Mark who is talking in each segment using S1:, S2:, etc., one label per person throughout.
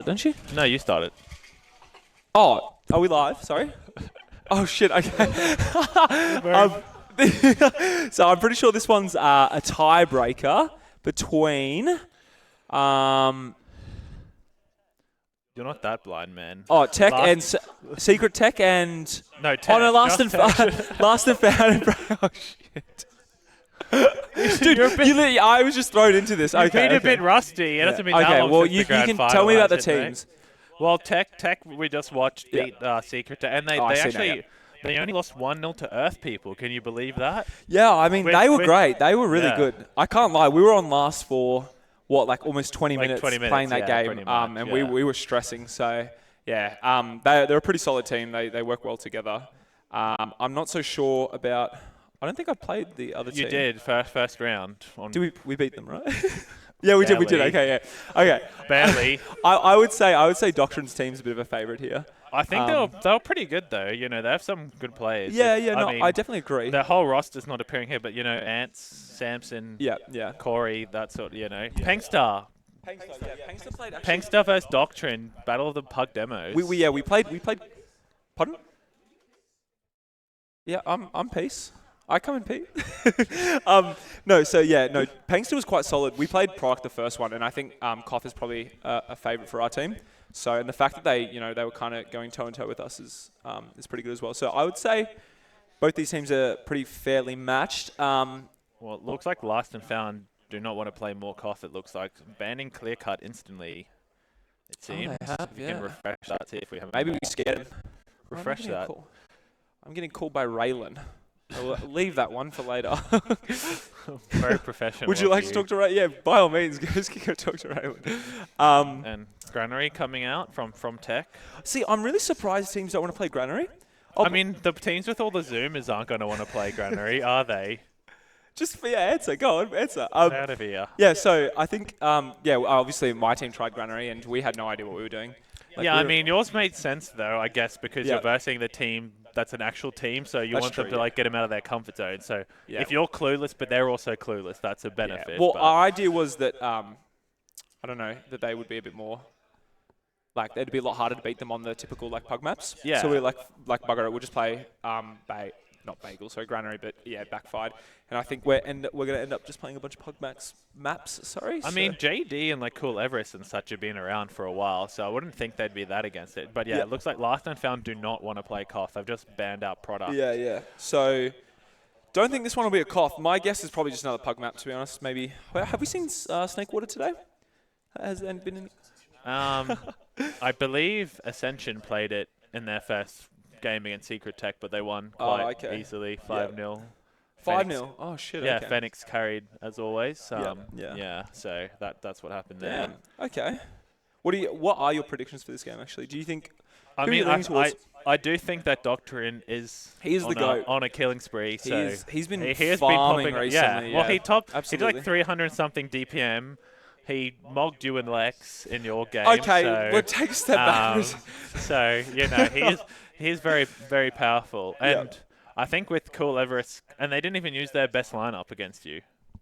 S1: it, don't you?
S2: No, you started.
S1: Oh, are we live? Sorry. Oh shit. Okay. So I'm pretty sure this one's a tiebreaker between.
S2: You're not that blind, man.
S1: Oh, Tech and Secret Tech and.
S2: No, Tech.
S1: Oh no, Last and Found. Oh shit. Dude, I was just thrown into this.
S2: You've been a bit rusty. It hasn't been that long
S1: well,
S2: since
S1: you
S2: the grand
S1: can
S2: final,
S1: tell me about the
S2: has it, mate?
S1: teams.
S2: Well, Tech, we just watched beat Secret Tech, and they actually they only lost 1-0 to Earth People. Can you believe that?
S1: Yeah, I mean they were great. They were really good. I can't lie. We were on last for what, almost 20 minutes playing that game, and we were stressing. So yeah, they're a pretty solid team. They work well together. I'm not so sure about. I don't think I played the other team.
S2: You did first round.
S1: Did we beat them, right? Yeah, we did. We did. Okay, yeah. Okay.
S2: Barely.
S1: I would say Doctrine's team's a bit of a favourite here.
S2: I think they were pretty good though. You know, they have some good players.
S1: Yeah, I definitely agree.
S2: Their whole roster's not appearing here, but you know, Ants, Samson,
S1: yeah,
S2: Corey, that sort. You know, Pengstar.
S1: Pengstar played.
S2: Pengstar versus Doctrine, Battle of the Pug demos.
S1: We played. Pardon? Yeah, I'm Peace. I come in Pete. Pengstar was quite solid. We played Product the first one, and I think Koth is probably a favourite for our team. So, and the fact that they were kind of going toe and toe with us is pretty good as well. So, I would say both these teams are pretty fairly matched.
S2: Well, it looks like Last and Found do not want to play more Koth. It looks like banning Clear Cut instantly. It seems.
S1: They have,
S2: we can refresh that. See if we have.
S1: Maybe we scared him.
S2: Refresh that.
S1: I'm getting called by Raylan. I'll leave that one for later.
S2: Very professional.
S1: Would you like to talk to Raylan? Yeah, by all means, go talk to Raylan.
S2: And Granary coming out from Tech.
S1: See, I'm really surprised teams don't want to play Granary.
S2: I mean, the teams with all the Zoomers aren't going to want to play Granary, are they?
S1: Just for answer. Go on, answer.
S2: Out of here.
S1: Yeah, so I think, obviously my team tried Granary and we had no idea what we were doing.
S2: I mean, yours made sense though, I guess, because you're versing the team that's an actual team, so you want them to get them out of their comfort zone. So if you're clueless, but they're also clueless, that's a benefit.
S1: Yeah. Well, our idea was that that they would be a bit more it'd be a lot harder to beat them on the typical pug maps.
S2: Yeah.
S1: So we're like bugger it. We'll just play not Bagel, sorry, Granary, but backfired. And I think we're going to end up just playing a bunch of pug maps. Sorry.
S2: I mean, JD and Cool Everest and such have been around for a while, so I wouldn't think they'd be that against it. But it looks like Last and Found do not want to play Koth. They've just banned out product.
S1: Yeah. So don't think this one will be a Koth. My guess is probably just another pug map, to be honest. Maybe. Have we seen Snakewater today? Has there been any?
S2: I believe Ascension played it in their first game against Secret Tech, but they won quite easily, 5-0.
S1: 5-0. Oh shit.
S2: Yeah,
S1: okay.
S2: Phoenix carried as always. So that's what happened there.
S1: Okay. What are your predictions for this game actually? Do you think?
S2: I do think that Doctrine is on a killing spree. So
S1: he's been
S2: he
S1: farming recently.
S2: Yeah. Well, he did 300 something DPM. He mogged you and Lex in your game.
S1: Okay,
S2: so,
S1: we'll take a step back.
S2: So he is very, very powerful. And I think with Cool Everest, and they didn't even use their best lineup against you.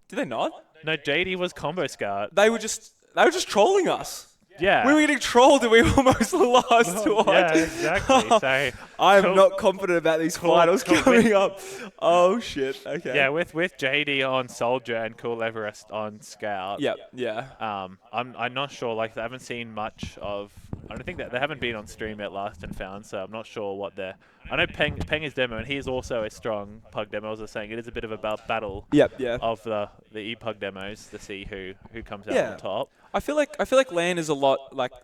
S1: Did they not?
S2: No, JD was combo scout.
S1: They were just trolling us.
S2: Yeah.
S1: We were getting trolled and we almost lost.
S2: Yeah, exactly. So
S1: I am not confident about these finals coming up. Oh shit. Okay.
S2: Yeah, with JD on Soldier and Cool Everest on Scout.
S1: Yeah.
S2: I'm not sure. They haven't seen much of. I don't think that they haven't been on stream at Last and Found, so I'm not sure what they're. I know Peng is demo, and he is also a strong pug demo. As I was saying, it is a bit of a battle. Of the e-pug demos to see who comes out on top.
S1: I feel like LAN is a lot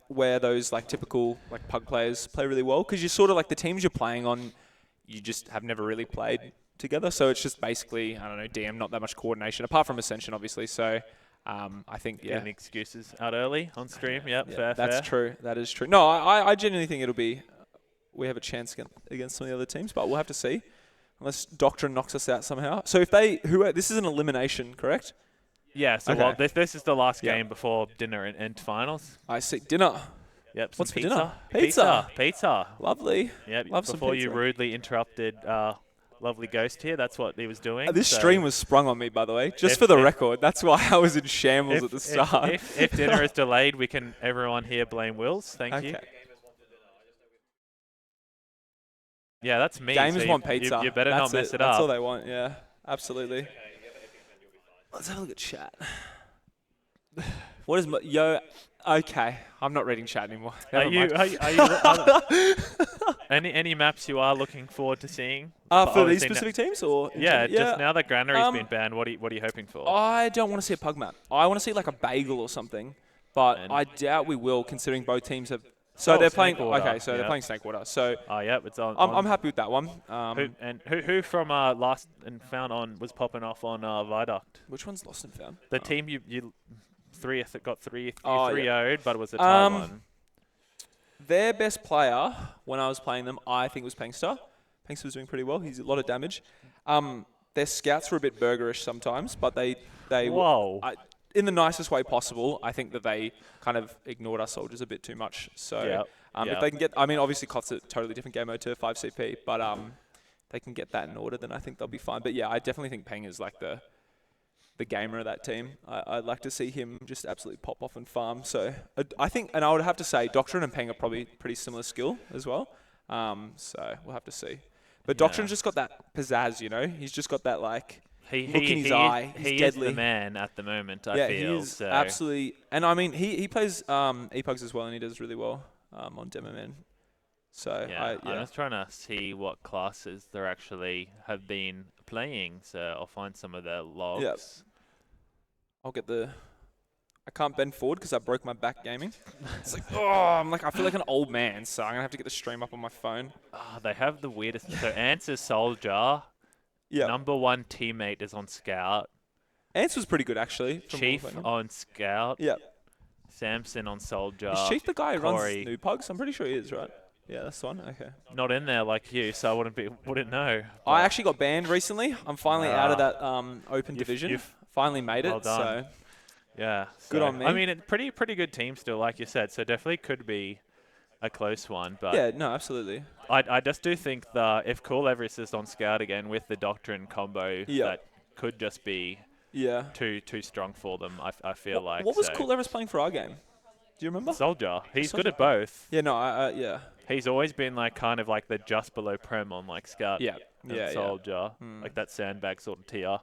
S1: where those typical pug players play really well, because you're sort of the teams you're playing on, you just have never really played together. So it's just basically, I don't know, DM, not that much coordination apart from Ascension, obviously. So I think
S2: Getting excuses out early on stream. Yep, fair.
S1: That's true. That is true. No, I genuinely think it'll be. We have a chance against some of the other teams, but we'll have to see. Unless Doctrine knocks us out somehow. So if this is an elimination, correct?
S2: Yeah, so this is the last game before dinner and finals.
S1: I see. Dinner.
S2: Yep.
S1: What's
S2: pizza?
S1: for dinner? Pizza.
S2: Pizza.
S1: Lovely.
S2: Yep.
S1: Love
S2: before
S1: some pizza.
S2: you rudely interrupted lovely ghost here. That's what he was doing.
S1: This stream was sprung on me, by the way, just for the record. That's why I was in shambles at the start.
S2: If dinner is delayed, we can everyone here blame Wills. Thank you. Yeah, that's me.
S1: Gamers want pizza.
S2: You better not mess it up.
S1: That's all they want. Yeah, absolutely. Let's have a look at chat. What is yo? Okay, I'm not reading chat anymore.
S2: Are you any maps you are looking forward to seeing?
S1: For these specific teams, or
S2: just now that Granary's been banned, what are you hoping for?
S1: I don't want to see a pug map. I want to see like a bagel or something, but I doubt we will, considering both teams have. So they're playing. Okay, so they're playing Snakewater. So
S2: it's on.
S1: I'm happy with that one.
S2: Who from Lost and Found on was popping off on Viaduct?
S1: Which one's Lost and Found?
S2: The team you 3-0'd, but it was a tie one.
S1: Their best player when I was playing them, I think, was Pengster. Pengster was doing pretty well. He's a lot of damage. Their scouts were a bit burgerish sometimes, but they in the nicest way possible. I think that they kind of ignored our soldiers a bit too much. So if they can get, I mean, obviously COT's a totally different game mode to 5CP, but they can get that in order, then I think they'll be fine. But yeah, I definitely think Peng is like the gamer of that team. I'd like to see him just absolutely pop off and farm. So I think, and I would have to say, Doctrine and Peng are probably pretty similar skill as well. So we'll have to see. But Doctrine's just got that pizzazz, you know? He's just got that like look in his eye. He's deadly.
S2: Is the man at the moment, I feel.
S1: He is absolutely. And I mean, he plays ePugs as well, and he does really well on Demo Man. So
S2: I'm just trying to see what classes they actually have been playing. So I'll find some of their logs.
S1: Yep. I'll get the. I can't bend forward because I broke my back gaming. It's like, I feel like an old man, so I'm gonna have to get the stream up on my phone.
S2: They have the weirdest. So Ants is Soldier. Yeah. Number 1 teammate is on Scout.
S1: Ants was pretty good actually.
S2: Chief on Scout.
S1: Yeah.
S2: Samson on Soldier.
S1: Is Chief the guy who runs New Pugs? I'm pretty sure he is, right? Yeah, that's the one. Okay.
S2: Not in there like you, so I wouldn't know.
S1: I actually got banned recently. I'm finally out of that open division. You've finally made it.
S2: Well done.
S1: So
S2: yeah.
S1: Good on me.
S2: I mean, pretty good team still, like you said. So definitely could be a close one. But
S1: yeah, no, absolutely.
S2: I just do think if Cool Everest is on Scout again with the Doctrine combo, that could just be too strong for them. I feel like.
S1: What was Cool Everest playing for our game? Do you remember?
S2: Soldier. He's good at both.
S1: Yeah, no, yeah.
S2: He's always been like kind of like the just below Prem on like Scout.
S1: And
S2: Soldier, like that sandbag sort of tier.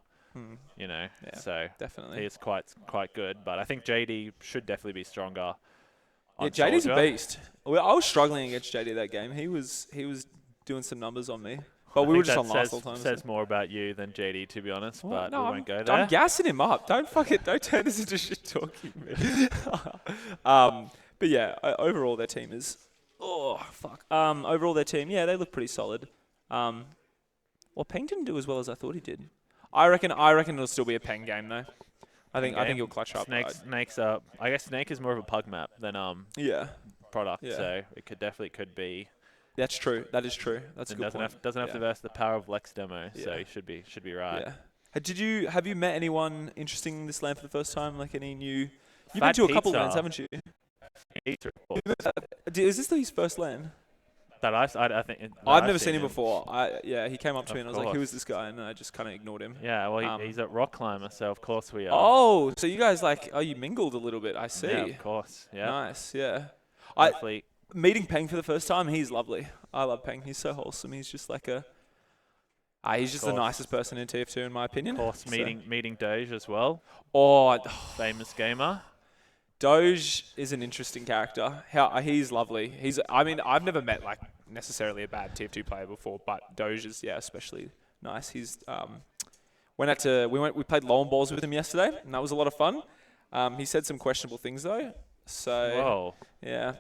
S2: You know, so
S1: definitely
S2: he is quite good. But I think JD should definitely be stronger.
S1: Yeah, JD's a beast. Well, I was struggling against JD that game. He was doing some numbers on me. But we were just on last all time.
S2: Says more about you than JD, to be honest. Well, but no, we won't go there.
S1: I'm gassing him up. Don't turn this into shit talking. But yeah, overall their team is. Oh fuck. Overall their team, they look pretty solid. Well, Peng didn't do as well as I thought he did. I reckon it'll still be a Peng game though. I think he'll clutch up.
S2: Snake's up. I guess Snake is more of a pug map than product. Yeah. So it could be.
S1: That's true. That is true. That's a good
S2: point. Doesn't have to verse the power of Lex demo. So he should be right.
S1: Yeah. Have you met anyone interesting in this land for the first time? Like any new? You've been to a couple lands, haven't you? Is this his first land?
S2: That I think.
S1: I've never seen him before. He came up to me and I was like, "Who is this guy?" And I just kind of ignored him.
S2: Yeah, well, he's a rock climber, so of course we are.
S1: Oh, so you guys you mingled a little bit. I see.
S2: Yeah, of course. Yeah.
S1: Nice. Yeah.
S2: Hopefully.
S1: Meeting Peng for the first time, he's lovely. I love Peng. He's so wholesome. He's just like he's just the nicest person in TF2 in my opinion.
S2: Of course, meeting Doge as well.
S1: Oh,
S2: famous gamer.
S1: Doge is an interesting character. He's lovely. I've never met necessarily a bad TF2 player before, but Doge is especially nice. He's we played lawn balls with him yesterday, and that was a lot of fun. He said some questionable things though. So yeah,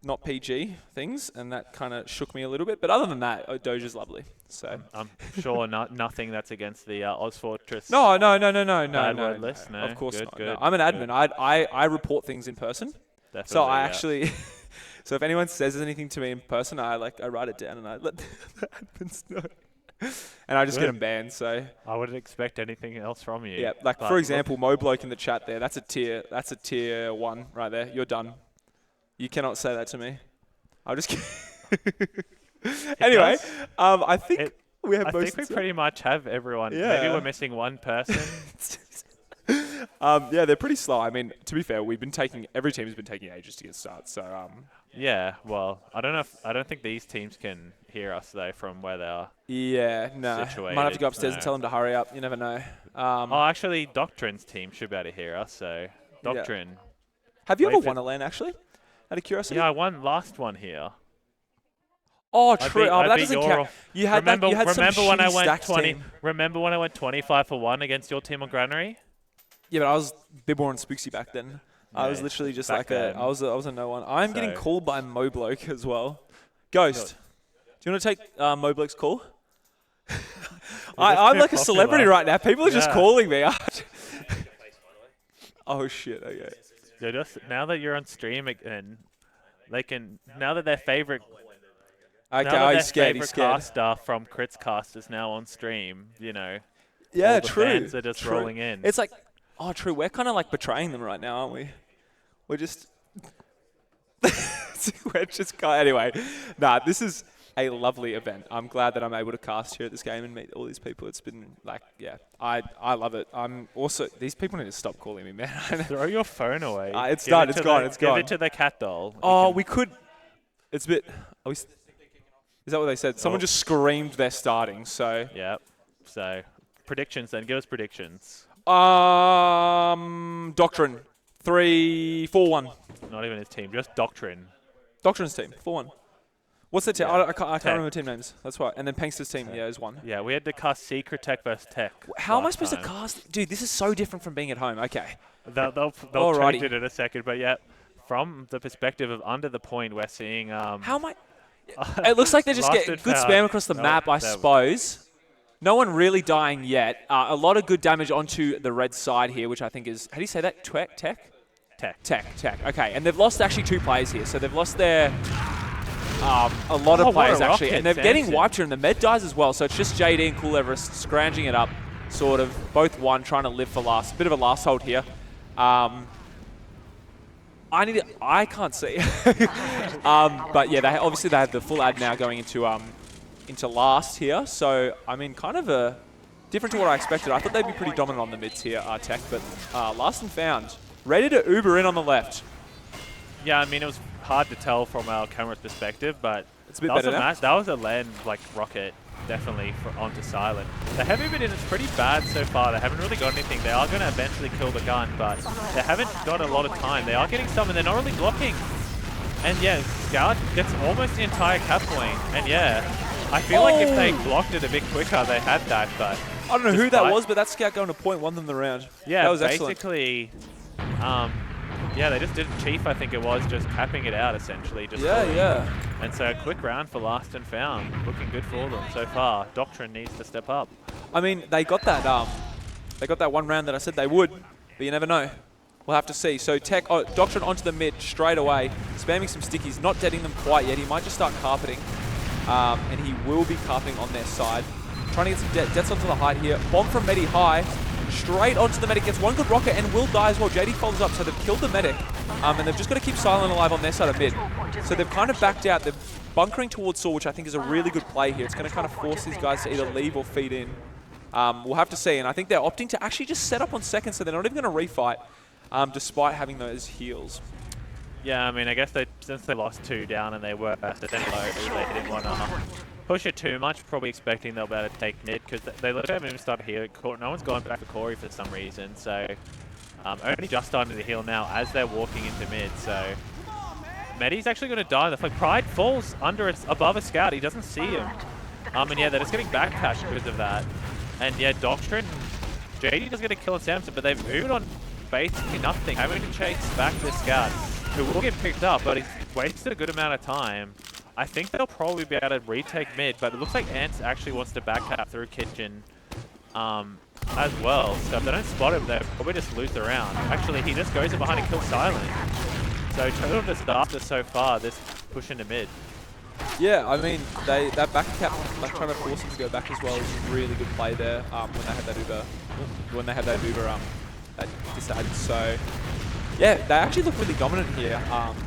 S1: not PG things, and that kind of shook me a little bit. But other than that, Doge is lovely. So
S2: I'm sure nothing that's against the Oz Fortress.
S1: No.
S2: Word list. No,
S1: of course not.
S2: Good.
S1: No. I'm an admin. I report things in person.
S2: Definitely,
S1: so I actually, so if anyone says anything to me in person, I write it down and I let the admins know. And I just get them banned. So
S2: I wouldn't expect anything else from you.
S1: Yeah, for example, Mobloke in the chat there. That's a tier 1 right there. You're done. You cannot say that to me. I'll just. Anyway, I think We have
S2: I think we pretty much have everyone. Yeah. Maybe we're missing one person.
S1: Yeah, they're pretty slow. I mean, to be fair, every team's been taking ages to get started. So
S2: yeah, well, I don't think these teams can hear us though from where they are.
S1: Yeah, no.
S2: Situated.
S1: Might have to go upstairs and tell them to hurry up. You never know.
S2: Actually, Doctrine's team should be able to hear us. So Doctrine.
S1: Yeah. Have you ever won a LAN actually? Out of curiosity.
S2: Yeah, I won last one here.
S1: Oh, true. That doesn't count. You had
S2: remember
S1: some
S2: when I went
S1: 20?
S2: Remember when I went 25 for 1 against your team on Granary?
S1: Yeah, but I was a bit more on Spooksy back then. Yeah, I was literally just like I was a no one. I'm getting called by Mobloke as well. Ghost, do you want to take Mobloke's call? I'm like a celebrity right now. People are just calling me. Oh shit! Okay.
S2: Now that you're on stream again, they can. Now that their favorite.
S1: Okay, he's scared.
S2: Caster from Crits Cast is now on stream. You know.
S1: Yeah,
S2: all the
S1: true.
S2: Fans are just rolling in.
S1: It's like, oh, true. We're kind of like betraying them right now, aren't we? We're just. We're just. Anyway, this is a lovely event. I'm glad that I'm able to cast here at this game and meet all these people. It's been like, yeah, I love it. I'm also, these people need to stop calling me, man.
S2: Throw your phone away.
S1: It's done. It's gone.
S2: Give it to the cat doll.
S1: Oh, we could. It's a bit. Is that what they said? Someone just screamed they're starting. So.
S2: Yep. So predictions then. Give us predictions.
S1: Doctrine. 3-4-1.
S2: Not even his team. Just Doctrine.
S1: Doctrine's team. 4-1. What's the team? Yeah. I can't remember team names. That's right. And then Pankster's team, is 1.
S2: Yeah, we had to cast Secret Tech versus Tech.
S1: How am I supposed to cast? Dude, this is so different from being at home. Okay.
S2: They'll change it in a second. But yeah, from the perspective of under the point, we're seeing...
S1: How am I... It looks like they're just getting good spam across the map, I suppose. No one really dying yet. A lot of good damage onto the red side here, which I think is... How do you say that? Tech? Tech. Okay, and they've lost actually 2 players here. So they've lost their... a lot of players actually. And they're getting wiped here, and the med dies as well. So it's just JD and Cool Everest scrounging it up, sort of. Both one, trying to live for last. Bit of a last hold here. I can't see. But yeah, obviously they have the full ad now going into last here. So, I mean, kind of different to what I expected. I thought they'd be pretty dominant on the mids here, Tech, but last and found. Ready to Uber in on the left.
S2: Yeah, I mean, it was hard to tell from our camera's perspective, but
S1: it's a bit better now.
S2: That was a land, like, rocket, definitely, onto Silent. The heavy bit is pretty bad so far. They haven't really got anything. They are going to eventually kill the gun, but they haven't got a lot of time. They are getting some, and they're not really blocking. And yeah, Scout gets almost the entire cap point. And yeah, I feel like if they blocked it a bit quicker, they had that, but...
S1: I don't know who that was, but that Scout going to point won them the round.
S2: Yeah,
S1: that was
S2: basically... yeah, they just did Chief, I think it was, just capping it out, essentially.
S1: Yeah.
S2: And so a quick round for last and found. Looking good for them so far. Doctrine needs to step up.
S1: I mean, they got that one round that I said they would, but you never know. We'll have to see. So Doctrine onto the mid straight away, spamming some stickies, not deading them quite yet. He might just start carpeting, and he will be carpeting on their side. Trying to get some deaths onto the height here. Bomb from Medi high. Straight onto the medic, gets one good rocket and will die as well. JD follows up, so they've killed the medic, and they've just got to keep Silent alive on their side of mid. So they've kind of backed out. They're bunkering towards Saw, which I think is a really good play here. It's going to kind of force these guys to either leave or feed in. We'll have to see, and I think they're opting to actually just set up on second, so they're not even going to refight, despite having those heals.
S2: Yeah, I mean, I guess since they lost 2 down and they were low, they didn't want to push it too much, probably expecting they'll be able to take mid, because they literally haven't even started healing. No one's gone back for Corey for some reason, so only just starting to heal now as they're walking into mid, so Medi's actually going to die. The Pride falls above a Scout, he doesn't see him. And yeah, they're just getting backpatched because of that. And yeah, Doctrine, JD does get a kill on Samson, but they've moved on basically nothing, having to chase back this Scout, who will get picked up, but he's wasted a good amount of time. I think they'll probably be able to retake mid, but it looks like Ants actually wants to backcap through Kitchen as well. So if they don't spot him, they'll probably just lose the round. Actually, he just goes in behind and kills Silent. So total disaster so far, this push into mid. Yeah, I mean, that backcap, like trying to force him to go back as well, is a really good play there when they had that Uber, that decided. So
S1: Yeah, they actually look really dominant here,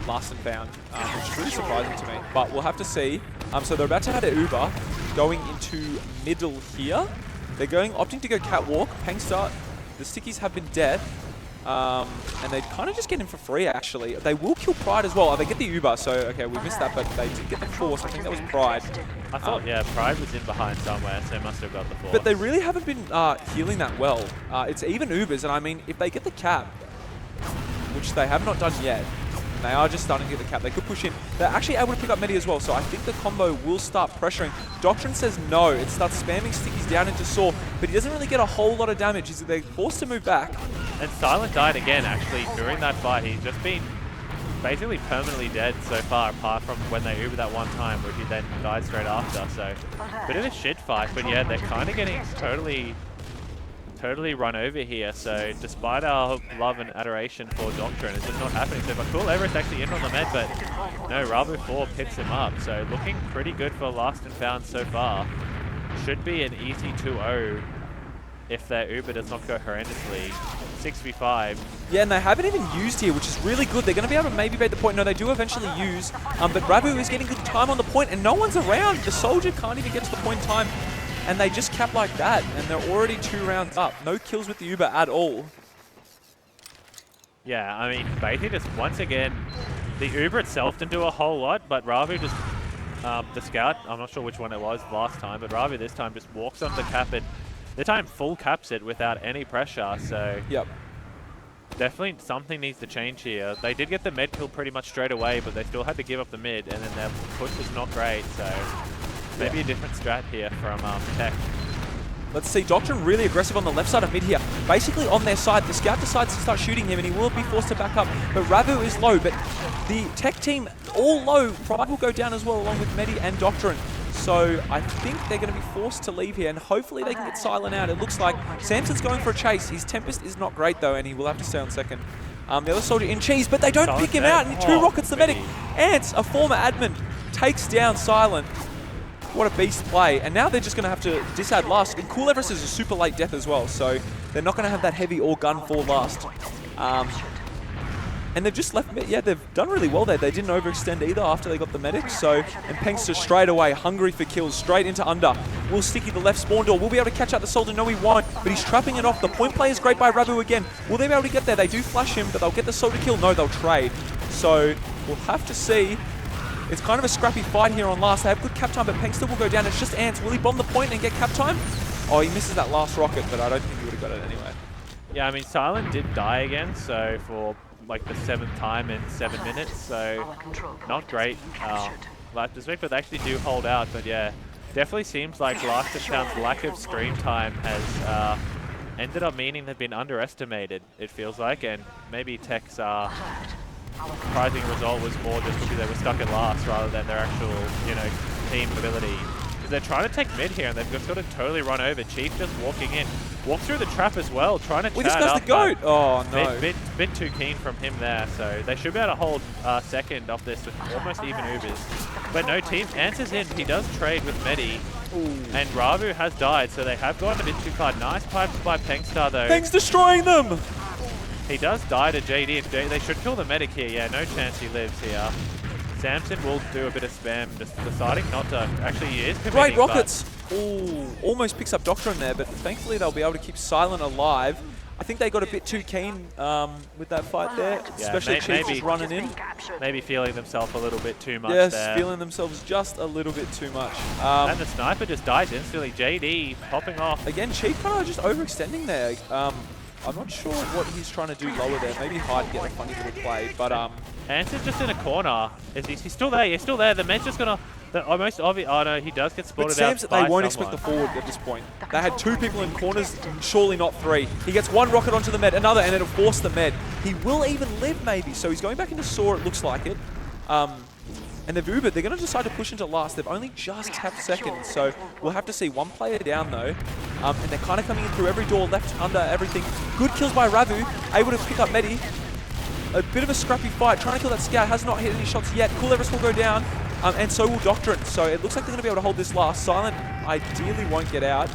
S1: last and found, which is really surprising to me. But we'll have to see. So they're about to have their Uber going into middle here. They're opting to go catwalk. Pangstar, the stickies have been dead. And they kind of just get him for free, actually. They will kill Pride as well. Oh, they get the Uber, so okay, we missed that, but they did get the Force. I think that was Pride.
S2: I thought, yeah, Pride was in behind somewhere, so they must have got the Force.
S1: But they really haven't been healing that well. It's even Ubers, and I mean, if they get the cap, which they have not done yet, and they are just starting to get the cap, they could push in. They're actually able to pick up Medi as well, so I think the combo will start pressuring. Doctrine says no. It starts spamming stickies down into Saw, but he doesn't really get a whole lot of damage. They're forced to move back.
S2: And Silent died again, actually, during that fight. He's just been basically permanently dead so far, apart from when they Ubered that one time, where he then died straight after. So, bit of a shit fight, but yeah, they're kind of getting totally run over here. So, despite our love and adoration for Doctrine, it's just not happening. So, Cool Everest actually in on the med, but no, Ravu 4 picks him up. So, looking pretty good for Last and Found so far. Should be an easy 2-0 if their Uber does not go horrendously. 6v5.
S1: Yeah, and they haven't even used here, which is really good. They're going to be able to maybe bait the point. No, they do eventually use. But Ravu is getting good time on the point, and no one's around. The Soldier can't even get to the point in time. And they just cap like that, and they're already 2 rounds up. No kills with the Uber at all.
S2: Yeah, I mean, basically just once again, the Uber itself didn't do a whole lot, but Ravu just, the Scout, I'm not sure which one it was last time, but Ravu this time just walks on the cap and this time full caps it without any pressure, so
S1: yep.
S2: Definitely something needs to change here. They did get the med kill pretty much straight away, but they still had to give up the mid, and then their push was not great, so maybe a different strat here from Tech.
S1: Let's see, Doctrine really aggressive on the left side of mid here. Basically on their side, the Scout decides to start shooting him, and he will be forced to back up, but Ravu is low, but the Tech team all low. Pride will go down as well, along with Medi and Doctrine. So I think they're going to be forced to leave here, and hopefully they can get Silent out. It looks like Samson's going for a chase. His Tempest is not great, though, and he will have to stay on second. The other Soldier in cheese, but they don't pick him out, and 2 rockets the Medic. Ants, a former admin, takes down Silent. What a beast play. And now they're just going to have to disadd last. And Cool Everest is a super late death as well, so they're not going to have that heavy or gun for last. And they've just left, yeah, they've done really well there. They didn't overextend either after they got the medic. So, and Pengster straight away, hungry for kills, straight into under. Will Sticky the left spawn door. Will be able to catch out the Soldier. No, he won't, but he's trapping it off. The point play is great by Ravu again. Will they be able to get there? They do flash him, but they'll get the Soldier kill. No, they'll trade. So, we'll have to see. It's kind of a scrappy fight here on last. They have good cap time, but Pengster will go down. It's just Ants. Will he bomb the point and get cap time? Oh, he misses that last rocket, but I don't think he would have got it anyway.
S2: Yeah, I mean, Silent did die again, so for like the 7th time in 7 minutes, so not great life disrespect, but they actually do hold out. But yeah, definitely seems like Last and Found's lack of stream time has ended up meaning they've been underestimated, it feels like, and maybe Tech's surprising result was more just because they were stuck at last rather than their actual, you know, team ability. Because they're trying to take mid here, and they've just got to totally run over. Chief just walking in. Walk through the trap as well, trying to chat up.
S1: The GOAT! Oh, no.
S2: Bit too keen from him there, so they should be able to hold second off this with almost even Ubers. But no, Team answers in. He does trade with Medi, and Ravu has died, so they have gone a bit too far. Nice pipes by Pengstar, though.
S1: Peng's destroying them!
S2: He does die to JD, and they should kill the medic here. Yeah, no chance he lives here. Samson will do a bit of spam, just deciding not to. Actually, he is committing.
S1: Great rockets! Ooh, almost picks up Doctrine there, but thankfully they'll be able to keep Silent alive. I think they got a bit too keen with that fight there,
S2: yeah,
S1: especially Chief just running in.
S2: Maybe feeling themselves a little bit too much
S1: there.
S2: Yes,
S1: feeling themselves just a little bit too much.
S2: And the sniper just dies instantly. JD popping off.
S1: Again, Chief kind of just overextending there. I'm not sure what he's trying to do lower there. Maybe hide and get a funny little play, but
S2: Ants is just in a corner. He's still there? He's still there. The man's just gonna. The almost obvious. Oh no, he does get spotted out.
S1: But they won't expect the forward at this point. They had 2 people in corners, surely not 3. He gets 1 rocket onto the med, another, and it'll force the med. He will even live maybe, so he's going back into Saw. It looks like it. And they've Ubered. They're going to decide to push into last. They've only just tapped second, so we'll have to see. 1 player down, though. And they're kind of coming in through every door, left, under, everything. Good kills by Ravu, able to pick up Medi. A bit of a scrappy fight, trying to kill that Scout. Has not hit any shots yet. Cool Everest will go down, and so will Doctrine. So it looks like they're going to be able to hold this last. Silent ideally won't get out.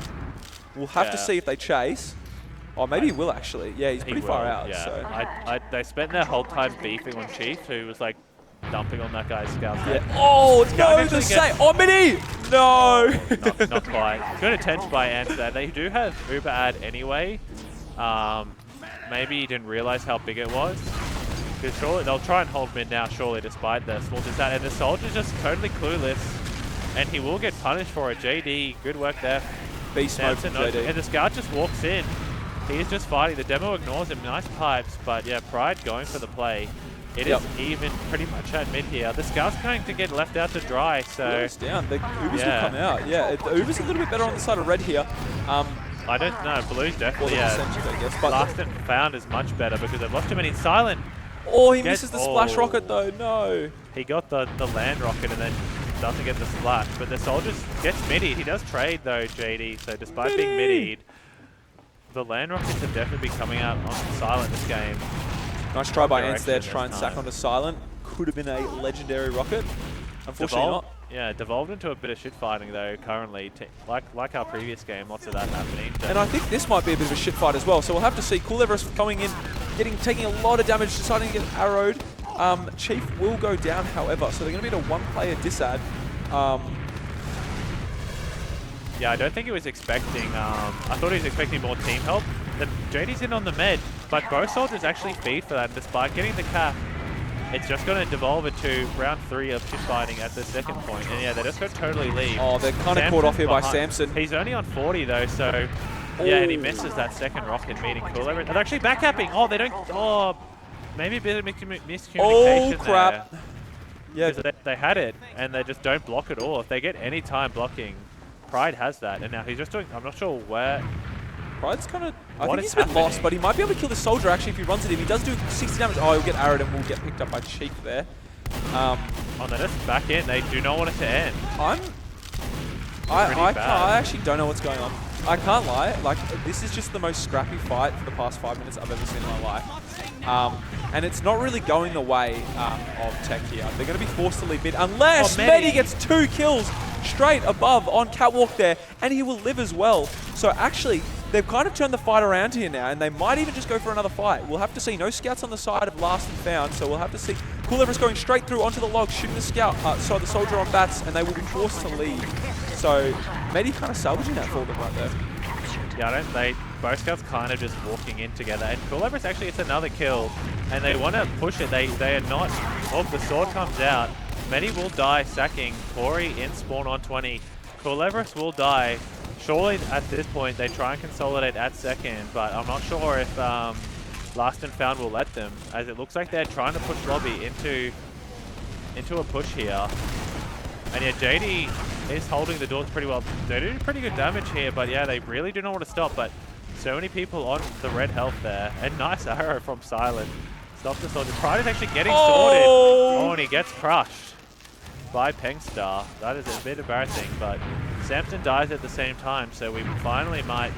S1: We'll have to see if they chase. Oh, maybe he will actually. Yeah, he's pretty far out.
S2: Yeah.
S1: So.
S2: They spent their whole time beefing on Chief, who was like dumping on that guy's scout.
S1: Yeah. Oh, no, the save. Oh, Mini! No!
S2: Not quite. Good attempt by Ants there. They do have Uber ad anyway. Maybe he didn't realize how big it was. Because surely they'll try and hold mid now, surely, despite the small distance. And the soldier's just totally clueless. And he will get punished for it. JD, good work there.
S1: Beast mode from JD.
S2: And the scout just walks in. He's just fighting. The demo ignores him. Nice pipes. But yeah, Pride going for the play. It is even pretty much at mid here. The scout's going to get left out to dry. So
S1: it's down. The Ubers will come out. Yeah, the Ubers a little bit better on the side of red here.
S2: I don't know. Blue's definitely,
S1: I guess, but
S2: Last and Found is much better because they've lost him and he's silent.
S1: Oh, he misses the splash rocket though. No.
S2: He got the land rocket and then doesn't get the splash. But the soldier gets middied. He does trade though, JD. So despite being middied, the land rockets have definitely been coming out on silent this game.
S1: Nice try by Ants there to try and sack onto silent. Could have been a legendary rocket. Unfortunately not.
S2: Yeah, devolved into a bit of shit fighting though currently. Like our previous game, lots of that happening.
S1: And I think this might be a bit of a shit fight as well. So we'll have to see. Cool Everest coming in, taking a lot of damage, deciding to get arrowed. Chief will go down, however. So they're going to be at a one-player disad.
S2: Yeah, I don't think he was expecting. I thought he was expecting more team help. The JD's in on the med, but both soldiers actually feed for that. And despite getting the cap, it's just going to devolve into round 3 of shit fighting at the second point. And yeah, they're just going to totally leave.
S1: Oh, they're kind of caught off here by Samson.
S2: He's only on 40 though, so yeah, and he misses that second rocket meeting Cool Everest. They're actually backcapping. Oh, they don't. Oh, maybe a bit of miscommunication
S1: crap.
S2: there.
S1: Yeah,
S2: because they had it and they just don't block at all. If they get any time blocking, Pride has that, and now he's just doing. I'm not sure where.
S1: Pride's kind of. I think he's a bit lost, but he might be able to kill the soldier actually if he runs at him. He does do 60 damage. Oh, he'll get arrowed and will get picked up by Chief there.
S2: Oh, they're just back in. They do not want it to end.
S1: I actually don't know what's going on. I can't lie. Like, this is just the most scrappy fight for the past 5 minutes I've ever seen in my life. And it's not really going the way of Tech here. They're going to be forced to leave mid unless Medi gets 2 kills straight above on Catwalk there, and he will live as well. So actually, they've kind of turned the fight around here now, and they might even just go for another fight. We'll have to see. No scouts on the side of Last and Found, so we'll have to see. Cool Everest going straight through onto the log, shooting the scout, so the soldier on bats, and they will be forced to leave. So Medi kind of salvaging that for them right there.
S2: Yeah, both scouts kind of just walking in together, and Cool Everest actually gets another kill, and they want to push it. They are not. Oh, the sword comes out. Medi will die, sacking Corey in spawn on 20. Cool Everest will die. Surely at this point they try and consolidate at second, but I'm not sure if Last and Found will let them, as it looks like they're trying to push Lobby into a push here. And yeah, JD is holding the doors pretty well. They do pretty good damage here, but yeah, they really do not want to stop. But so many people on the red health there, and nice arrow from Silent. Stop the soldier. Pride is actually getting sorted. Oh, and he gets crushed by Pengstar. That is a bit embarrassing, but Samson dies at the same time, so we finally might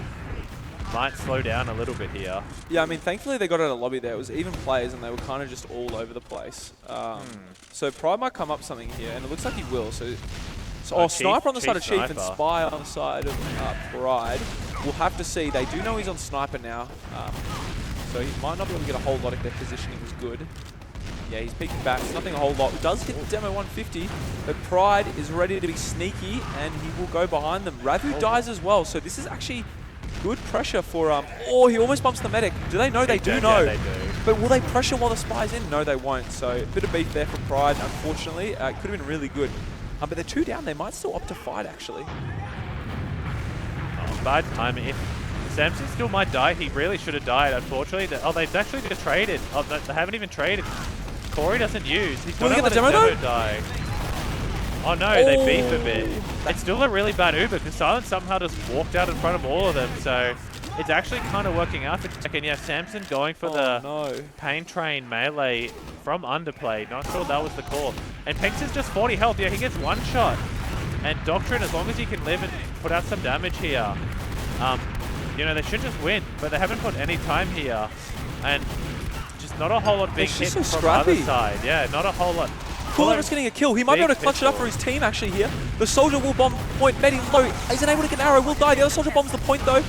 S2: slow down a little bit here. Yeah,
S1: I mean, thankfully they got out of lobby there. It was even players, and they were kind of just all over the place. So Pride might come up something here, and it looks like he will. So Sniper on the side of Chief and Spy on the side of Pride. We'll have to see. They do know he's on Sniper now, so he might not be able to get a whole lot if their positioning is good. Yeah, he's peeking back. It's nothing a whole lot. Does hit the demo 150, but Pride is ready to be sneaky, and he will go behind them. Ravu dies as well, so this is actually good pressure for... Oh, he almost bumps the medic. Do they know? They do know.
S2: Yeah, they do.
S1: But will they pressure while the Spy's in? No, they won't. So a bit of beef there for Pride, unfortunately. It could have been really good. But they're 2 down. They might still opt to fight, actually.
S2: Oh, bad timing. If Samson still might die, he really should have died, unfortunately. They've actually just traded. Oh, they haven't even traded. Corey doesn't use. He's going to let the demo die. Oh no, they beef a bit. It's still a really bad Uber because Silent somehow just walked out in front of all of them. So it's actually kind of working out for Tech. And yeah, Samson going for the Pain Train melee from underplay. Not sure that was the call. And Pinks is just 40 health. Yeah, he gets 1 shot. And Doctrine, as long as he can live and put out some damage here, you know, they should just win. But they haven't put any time here. And just not a whole lot being hit from the other side. Yeah, not a whole lot.
S1: Cool Everest getting a kill. He might be able to clutch it up for his team actually here. The soldier will bomb point. Medi low. Isn't able to get an arrow. Will die. The other soldier bombs the point though.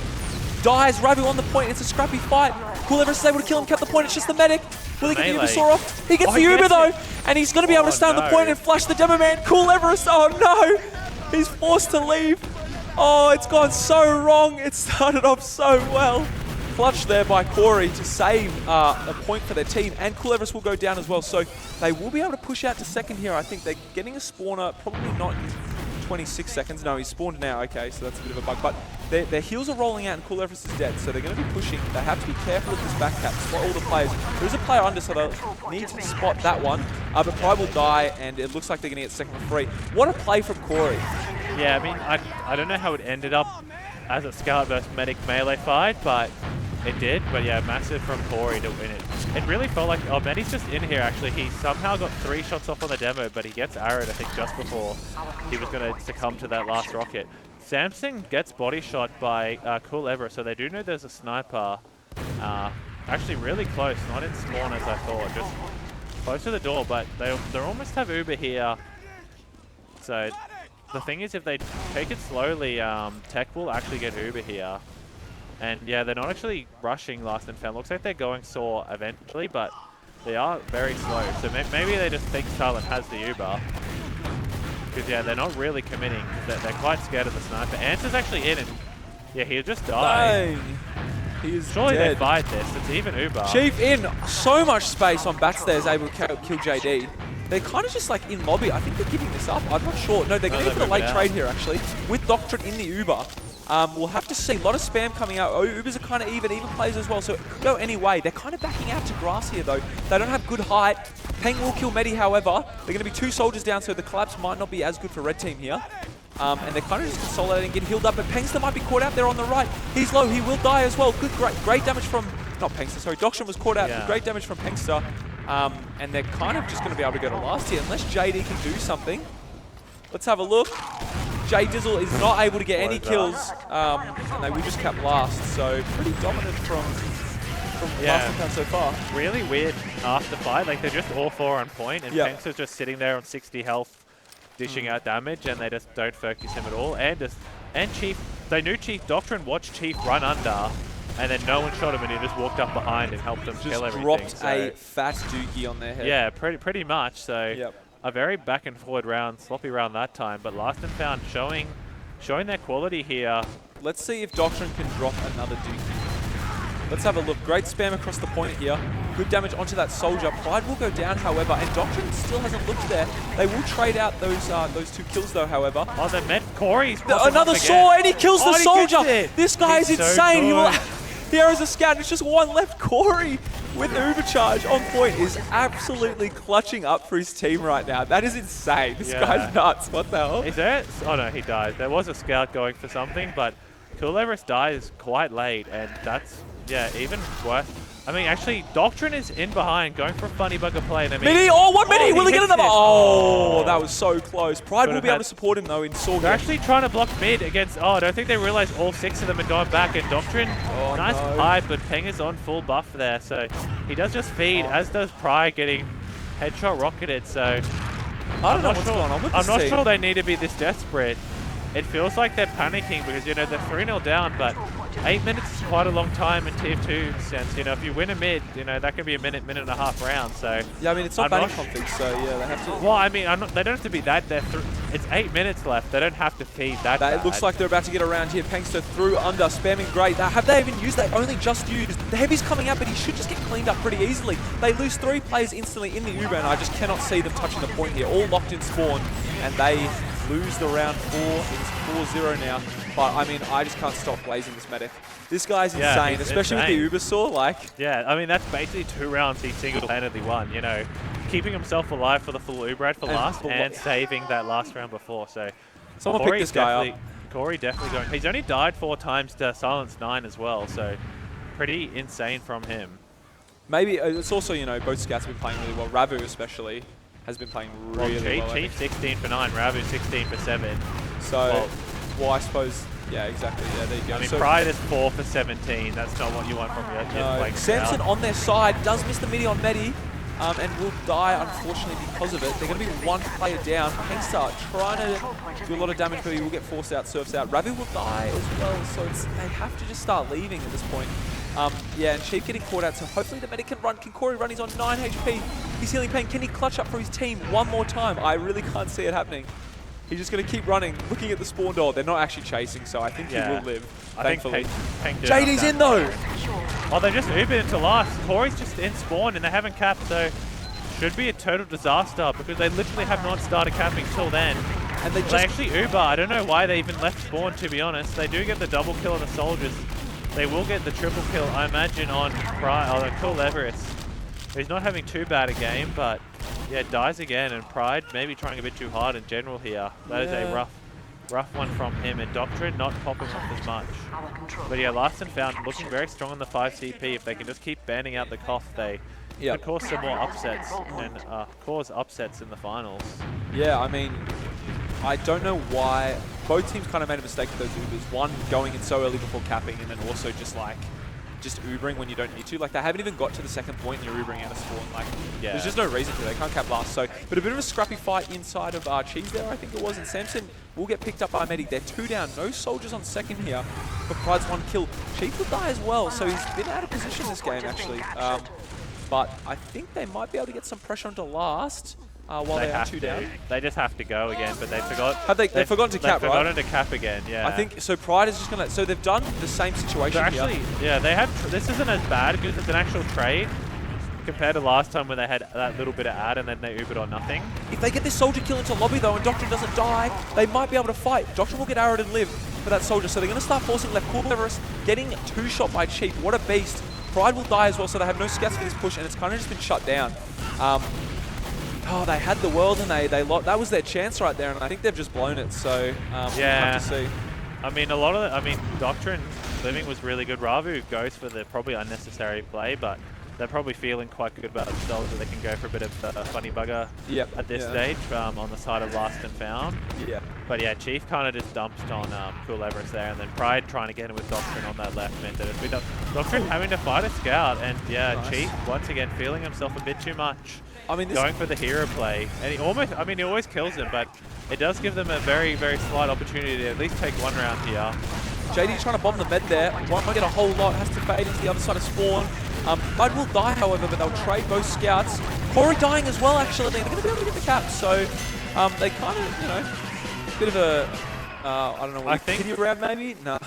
S1: dies. Ravu on the point. It's a scrappy fight. Cool Everest is able to kill him, kept the point. It's just the medic. Will he get the Uber saw off? He gets the Uber though, and he's going to be able to stay on the point and flash the demo man. Cool Everest, oh no! He's forced to leave. Oh, it's gone so wrong. It started off so well. Clutch there by Corey to save a point for their team, and Cool Everest will go down as well, so they will be able to push out to second here. I think they're getting a spawner, probably not in 26 seconds. No, he's spawned now. Okay, so that's a bit of a bug, but their heals are rolling out and Cool Everest is dead, so they're going to be pushing. They have to be careful of this back cap, spot all the players. There's a player under, so they'll need to spot that one, but Pride will die, and it looks like they're going to get second for free. What a play from Corey.
S2: Yeah, I mean, I don't know how it ended up as a Scout versus Medic melee fight, but it did. But yeah, massive from Corey to win it. It really felt like, oh, Medi's just in here actually. He somehow got 3 shots off on the demo, but he gets arrowed, I think, just before he was going to succumb to that last rocket. Samson gets body shot by Cool Everest, so they do know there's a sniper. Actually really close, not in spawn as I thought, just close to the door, but they almost have Uber here. So the thing is, if they take it slowly, Tech will actually get Uber here. And yeah, they're not actually rushing last and found. Looks like they're going Saw eventually, but they are very slow. So maybe they just think Silent has the Uber. Because yeah, they're not really committing. They're quite scared of the sniper. Answer's actually in, and yeah, he'll just die.
S1: Dang. He is
S2: Surely
S1: dead.
S2: they fight this. It's even Uber.
S1: Chief in. So much space on Bats there is able to kill JD. They're kind of just like in lobby. I think they're giving this up. I'm not sure. No, they're going to go for the late trade here actually. With Doctrine in the Uber. We'll have to see. A lot of spam coming out. Oh, Ubers are kind of even plays as well, so it could go any way. They're kind of backing out to grass here, though. They don't have good height. Peng will kill Medi, however. They're going to be 2 soldiers down, so the collapse might not be as good for Red Team here. And they're kind of just consolidating, getting healed up, but Pengster might be caught out there on the right. He's low. He will die as well. Good, great damage from... Not Pengster, sorry. Doctrine was caught out. Yeah. Great damage from Pengster. And they're kind of just going to be able to go to last here, unless JD can do something. Let's have a look. J Dizzle is not able to get any kills, and they will just cap last. So pretty dominant from last so far. Really
S2: weird after fight. Like they're just all 4 on point, and Pengster's just sitting there on 60 health, dishing out damage, and they just don't focus him at all. And Chief, they knew Chief Doctrine watched Chief run under, and then no one shot him, and he just walked up behind and helped them kill everything.
S1: Just dropped a fat dookie on their head.
S2: Yeah, pretty much. So. A very back and forward round, sloppy round that time, but Last and Found showing their quality here.
S1: Let's see if Doctrine can drop another dookie. Let's have a look. Great spam across the point here. Good damage onto that soldier. Pride will go down, however, and Doctrine still hasn't looked there. They will trade out those 2 kills, though, however.
S2: Oh, they met Corey's.
S1: Another saw, and he kills the soldier. This guy is insane. So he has a scout, and it's just 1 left. Corey with the Uber charge on point is absolutely clutching up for his team right now. That is insane. This guy's nuts. What the hell?
S2: Is there? Oh no, he died. There was a scout going for something, but Cool Everest dies quite late, and that's even worse. I mean, actually, Doctrine is in behind, going for a funny bugger play.
S1: Midi! Oh, one Midi! Will he get another? Oh, that was so close. Pride will be able to support him, though, in Saw.
S2: They're actually trying to block mid against... Oh, I don't think they realized all 6 of them had gone back. And Doctrine, nice pipe, but Peng is on full buff there. So he does just feed, as does Pride getting headshot rocketed. So
S1: I don't know what's going on with this
S2: team. I'm not sure they need to be this desperate. It feels like they're panicking because, they're 3-0 down, but 8 minutes is quite a long time in TF2 sense. If you win a mid, that can be a minute and a half round. So
S1: yeah, I mean, it's not batting conflict, so yeah, they have to...
S2: Well, I mean, they don't have to be that. It's 8 minutes left. They don't have to feed that bad.
S1: It looks like they're about to get around here. Pengster through under, spamming great. Have they even used that? Only just used. The heavy's coming out, but he should just get cleaned up pretty easily. They lose 3 players instantly in the Uber, and I just cannot see them touching the point here. All locked in spawn, and they lose the round 4. It's 4-0 now. But, I mean, I just can't stop blazing this medic. This guy's insane, especially with the Uber saw.
S2: Yeah, I mean, that's basically 2 rounds he single-handedly won, keeping himself alive for the full Uber for last and saving that last round before. So,
S1: someone pick this guy up.
S2: Corey definitely going. He's only died 4 times to Silence 9 as well, so pretty insane from him.
S1: Maybe it's also, both scouts have been playing really well. Ravu especially has been playing really well.
S2: Chief 16 for 9, Ravu 16 for 7.
S1: So, well, I suppose, yeah, exactly. Yeah, there you go.
S2: I mean, Pride is 4 for 17. That's not what you want from your
S1: Samson on their side does miss the midi on Medi. and will die, unfortunately, because of it. They're going to be one player down. Hangster trying to do a lot of damage, but he will get forced out, surfs out. Ravi will die as well, so they have to just start leaving at this point. Yeah, and Chief getting caught out, so hopefully the medic can run. Can Corey run? He's on 9 HP. He's healing pain. Can he clutch up for his team one more time? I really can't see it happening. He's just going to keep running, looking at the spawn door. They're not actually chasing, so I think he will live, thankfully. JD's in, though.
S2: Oh, they just Ubered into last. Corey's just in spawn, and they haven't capped, so should be a total disaster, because they literally have not started capping till then. And they actually Uber. I don't know why they even left spawn, to be honest. They do get the double kill on the soldiers. They will get the triple kill, I imagine, on Cool Everest. He's not having too bad a game, but yeah, dies again, and Pride maybe trying a bit too hard in general here. That is a rough one from him, and Doctrine not popping off as much. But yeah, Last and Found looking very strong on the 5 CP. If they can just keep banning out the cough, they could cause some more upsets and cause upsets in the finals.
S1: Yeah, I mean, I don't know why both teams kind of made a mistake with those Ubers. One, going in so early before capping, and then also just Ubering when you don't need to. Like, they haven't even got to the second point and you're Ubering out of spawn. Like, there's just no reason to. They can't cap last. So, but a bit of a scrappy fight inside of Cheese there, I think it was. And Samson will get picked up by Medic. They're 2 down. No soldiers on second here. But Pride's 1 kill. Chief will die as well. So he's been out of position this game, actually. But I think they might be able to get some pressure onto last. While they are 2 down.
S2: They just have to go again, but they forgot.
S1: Have they've forgotten to cap, right?
S2: They've forgotten to cap again, yeah.
S1: I think, so Pride is just going to, so they've done the same situation
S2: actually, yeah, they have, this isn't as bad because it's an actual trade compared to last time when they had that little bit of ad and then they Ubered on nothing.
S1: If they get this soldier kill into lobby though and Doctrine doesn't die, they might be able to fight. Doctrine will get arrowed and live for that soldier, so they're going to start forcing left. Cool Everest getting 2-shot by Chief. What a beast. Pride will die as well, so they have no scouts for this push, and it's kind of just been shut down. Oh, they had the world and they lost. That was their chance right there, and I think they've just blown it. So
S2: yeah,
S1: we'll have to see.
S2: I mean, Doctrine living was really good. Ravu goes for the probably unnecessary play, but they're probably feeling quite good about themselves that they can go for a bit of funny bugger at this stage on the side of Last and Found. Yeah. But yeah, Chief kind of just dumped on Cool Everest there, and then Pride trying to get in with Doctrine on that left meant that it's been Doctrine having to fight a scout, and yeah, nice. Chief once again feeling himself a bit too much. I mean, going for the hero play, and he always kills him, but it does give them a very, very slight opportunity to at least take 1 round here.
S1: JD trying to bomb the med there. Won't get a whole lot. Has to fade into the other side of spawn. Bud will die, however, but they'll trade both scouts. Corey dying as well, actually. They're going to be able to get the cap, so they kind of, you know, bit of a, I don't know, pity round maybe? No.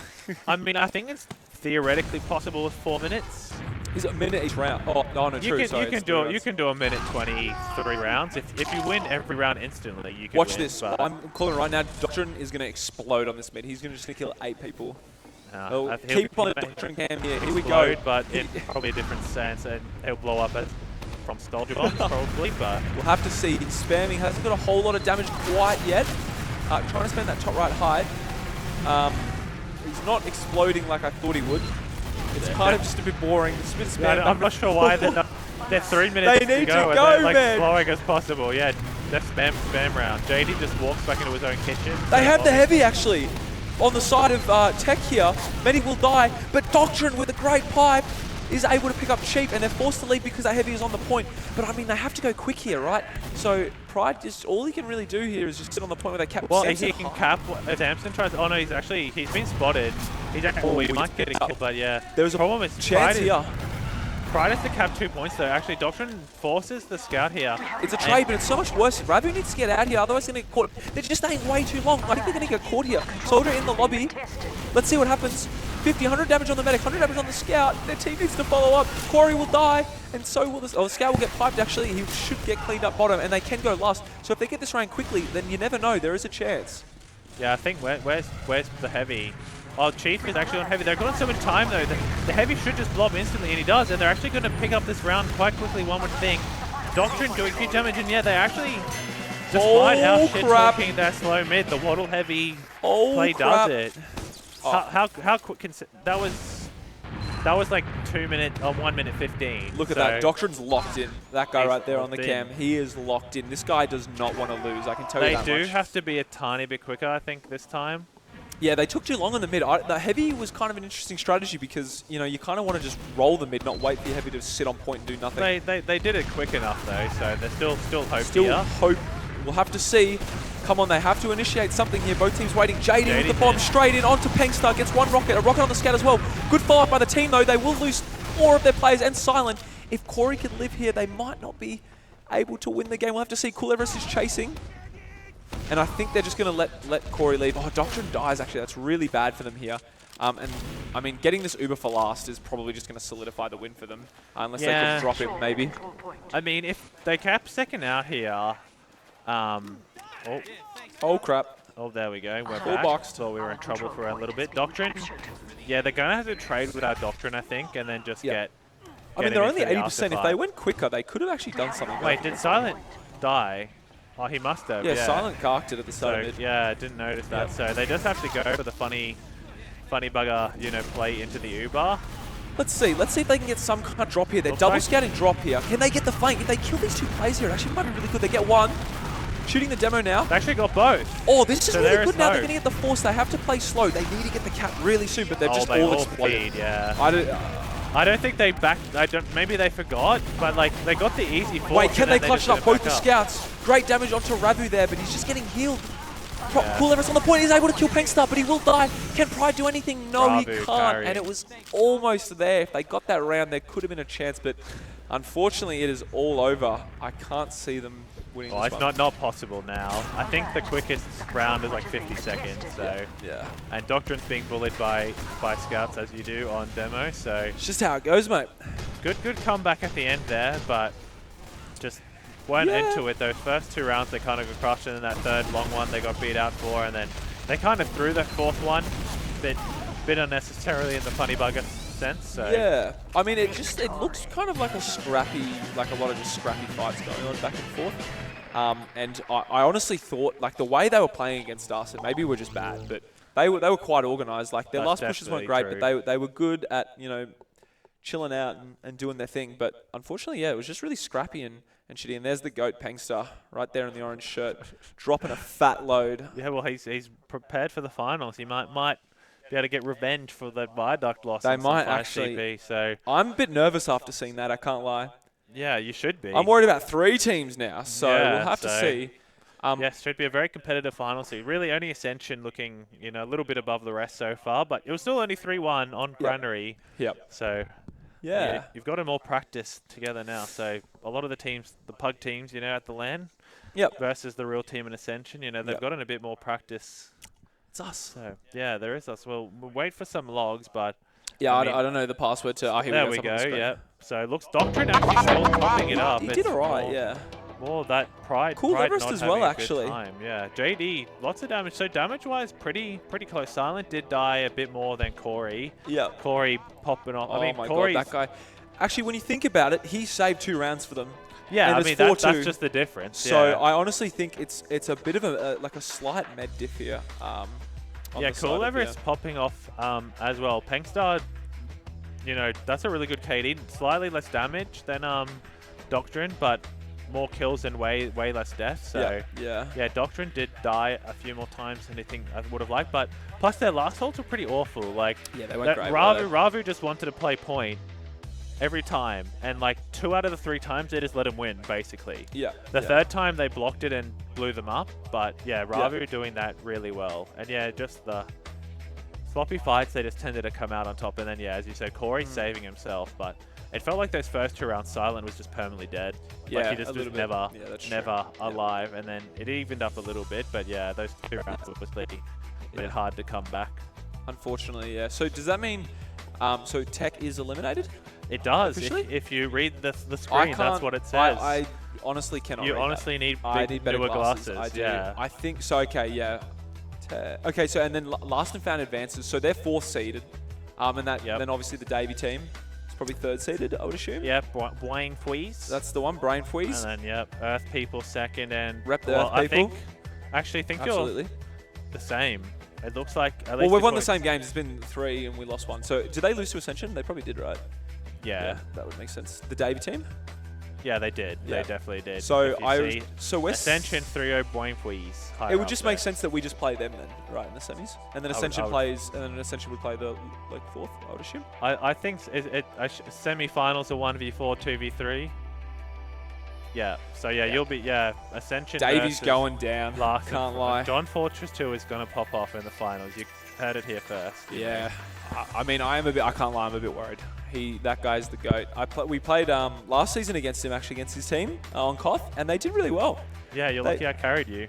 S2: I mean, I think it's theoretically possible with 4 minutes.
S1: Is it a minute each round? Oh, no, true.
S2: You can do a minute 23 rounds. If you win every round instantly, you can
S1: watch this. I'm calling it right now. Doctrine is going to explode on this mid. He's going to just kill 8 people. Keep on the Doctrine cam here. Here we go.
S2: But in probably a different sense, and he'll blow up from soldier bombs probably. But
S1: we'll have to see. He's spamming. Hasn't got a whole lot of damage quite yet. Trying to spam that top right hide. He's not exploding like I thought he would. It's kind of just a bit boring. It's a bit spam.
S2: I'm not sure why they're 3 minutes
S1: they need
S2: to go,
S1: and they're
S2: like
S1: man.
S2: slowing as possible. Yeah, they're spam round. JD just walks back into his own kitchen.
S1: They have the heavy actually on the side of Tech here. Medic will die, but Doctrine with a great pipe is able to pick up Chief, and they're forced to leave because their heavy is on the point. But I mean, they have to go quick here, right? So Pride, just all he can really do here is just sit on the point where they cap.
S2: Well, he can cap. Samson tries. Oh no, he's been spotted. He's actually he might get a kill, but yeah.
S1: There's a problem with chance here.
S2: Pride has to cap 2 points though. Actually, Doctrine forces the scout here.
S1: It's a trade, but it's so much worse. Ravu needs to get out here, otherwise they're going to get caught. They're just staying way too long. I think they're going to get caught here. Soldier in the lobby. Let's see what happens. 50, 100 damage on the medic, 100 damage on the scout. Their team needs to follow up. Corey will die, and so will the scout will get piped actually. He should get cleaned up bottom, and they can go last. So if they get this round quickly, then you never know. There is a chance.
S2: Yeah, I think where's the heavy? Oh, Chief is actually on heavy. They're going so much time though. The heavy should just blob instantly, and he does. And they're actually going to pick up this round quite quickly, one would think. Doctrine doing good damage, and yeah, they actually, despite how shit-talking that slow mid, the waddle heavy play does it. How quick can that was like 2 minutes or 1 minute 15.
S1: Look at that. Doctrine's locked in. That guy right there on the cam, he is locked in. This guy does not want to lose. I can tell you that much.
S2: They do have to be a tiny bit quicker, I think, this time.
S1: Yeah, they took too long on the mid. The heavy was kind of an interesting strategy because, you know, you kind of want to just roll the mid, not wait for your heavy to sit on point and do nothing.
S2: They did it quick enough though, so there's still hope
S1: Still
S2: here.
S1: hope. We'll have to see. Come on, they have to initiate something here. Both teams waiting. JD with the bomb straight in onto Pengstar. Gets one rocket. A rocket on the scout as well. Good follow-up by the team though. They will lose 4 of their players and Silent. If Corey can live here, they might not be able to win the game. We'll have to see. Cool Everest is chasing. And I think they're just going to let Corey leave. Oh, Doctrine dies, actually. That's really bad for them here. And, I mean, getting this Uber for last is probably just going to solidify the win for them. Unless they can drop him, maybe.
S2: I mean, if they cap second out here...
S1: Oh, crap.
S2: Oh, there we go. We're
S1: Full
S2: back.
S1: boxed.
S2: So we were in trouble for a little bit. Doctrine... Yeah, they're going to have to trade with our Doctrine, I think, and then just get...
S1: I mean, they're only 80%. If they went quicker, they could have actually done something.
S2: Wait, did Silent die? Oh, he must have.
S1: Yeah, Silent carked it at the start of it.
S2: Yeah, didn't notice that. So they just have to go for the funny bugger, you know, play into the U-bar.
S1: Let's see if they can get some kind of drop here. They're double scouting drop here. Can they get the flank? If they kill these 2 players here, it actually might be really good. They get one. Shooting the demo now.
S2: They actually got both.
S1: Oh, this is really good now.
S2: Hope.
S1: They're going to get the force. They have to play slow. They need to get the cap really soon, but they've just all exploded.
S2: I don't think they backed. Maybe they forgot, but like they got the easy force.
S1: Wait, can they clutch it up? Both the scouts. Great damage onto Ravu there, but he's just getting healed. Cool Everest on the point. He's able to kill Pengstar, but he will die. Can Pride do anything? No, he can't. And it was almost there. If they got that round, there could have been a chance, but unfortunately, it is all over. I can't see them winning this
S2: it's
S1: one.
S2: not possible now. I think the quickest round is like 50 seconds. So
S1: yeah.
S2: And Doctrine's being bullied by scouts as you do on demo. So
S1: it's just how it goes, mate.
S2: Good comeback at the end there, but just weren't into it. Those first 2 rounds they kind of got crushed, and then that third long one they got beat out for, and then they kind of threw the 4th one, bit unnecessarily in the funny bugger sense. So.
S1: Yeah, I mean it looks kind of like a scrappy, like a lot of just scrappy fights going on back and forth. And I honestly thought like the way they were playing against us, and maybe we're just bad, but they were quite organised. Like their last pushes weren't great, but they were good at, you know, chilling out and doing their thing. But unfortunately, yeah, it was just really scrappy and shitty. And there's the GOAT Pengstar right there in the orange shirt, dropping a fat load.
S2: Yeah, well, he's prepared for the finals. He might be able to get revenge for the Viaduct loss.
S1: They might actually.
S2: CP, so
S1: I'm a bit nervous after seeing that. I can't lie.
S2: Yeah, you should be.
S1: I'm worried about 3 teams now, so we'll have to see.
S2: Yes, should be a very competitive final seed. Really, only Ascension looking, you know, a little bit above the rest so far, but it was still only 3-1 on Granary.
S1: Yep.
S2: So. Yeah, you've got them all practice together now. So a lot of the teams, the pug teams, you know, at the LAN, versus the real team in Ascension, you know, they've gotten a bit more practice.
S1: It's us.
S2: So yeah, there is us. We'll wait for some logs, but
S1: yeah, I don't know the password to. Oh, here
S2: there we go. Yeah. So it looks Doctrine actually still topping it up.
S1: He did alright. Yeah.
S2: More that Pride.
S1: Cool Everest as well, actually.
S2: Yeah, JD, lots of damage. So damage-wise, pretty close. Silent did die a bit more than Corey.
S1: Yeah.
S2: Corey popping off.
S1: Oh my god, that guy. Actually, when you think about it, he saved 2 rounds for them.
S2: Yeah, I mean that's just the difference.
S1: So I honestly think it's a bit of a slight med diff here.
S2: Yeah, Cool Everest popping off as well. Pengstar, you know, that's a really good KD. Slightly less damage than Doctrine, but more kills and way less deaths. So yeah, Doctrine did die a few more times than I think I would have liked. But plus their last holds were pretty awful. Like
S1: they went great.
S2: Ravu just wanted to play point every time, and like 2 out of the 3 times they just let him win basically. Yeah. The third time they blocked it and blew them up. But yeah, Ravu doing that really well. And yeah, just the sloppy fights, they just tended to come out on top. And then yeah, as you said, Corey saving himself, but. It felt like those first 2 rounds, Silent was just permanently dead.
S1: Yeah,
S2: like he just was never alive, and then it evened up a little bit. But yeah, those 2 rounds were pretty bit hard to come back.
S1: Unfortunately, yeah. So does that mean, so Tech is eliminated?
S2: It does. If you read the screen, that's what it says.
S1: I honestly cannot.
S2: You
S1: read
S2: honestly need
S1: better
S2: newer glasses.
S1: I do.
S2: Yeah.
S1: I think so. Okay, yeah. Okay, so and then Last and Found advances. So they're 4th seeded, and that then obviously the Davey team. Probably 3rd seeded, I would assume.
S2: Yeah, Brain Fweeze.
S1: That's the one, Brain Fweeze.
S2: And then, Earth People 2nd, and
S1: Rep the Earth People.
S2: I think you're the same. It looks like at least.
S1: Well, we've won the same games. It's been 3 and we lost 1. So did they lose to Ascension? They probably did, right?
S2: Yeah.
S1: That would make sense. The Davey team?
S2: Yeah, they did.
S1: Yeah.
S2: They definitely did.
S1: So we're
S2: Ascension 3-0 Boing Please.
S1: It would just make sense that we just play them then, right, in the semis, and then Ascension plays, and then Ascension would play the fourth. I would assume.
S2: I think semi-finals are 1v4, 2v3. Yeah. So yeah, you'll be Ascension.
S1: Davies going down. Can't lie.
S2: John Fortress 2 is going to pop off in the finals. You heard it here first.
S1: Yeah. I mean, I can't lie. I'm a bit worried. That guy's the GOAT. We played last season against him, actually, against his team on Koth, and they did really well.
S2: Yeah, you're lucky I carried you.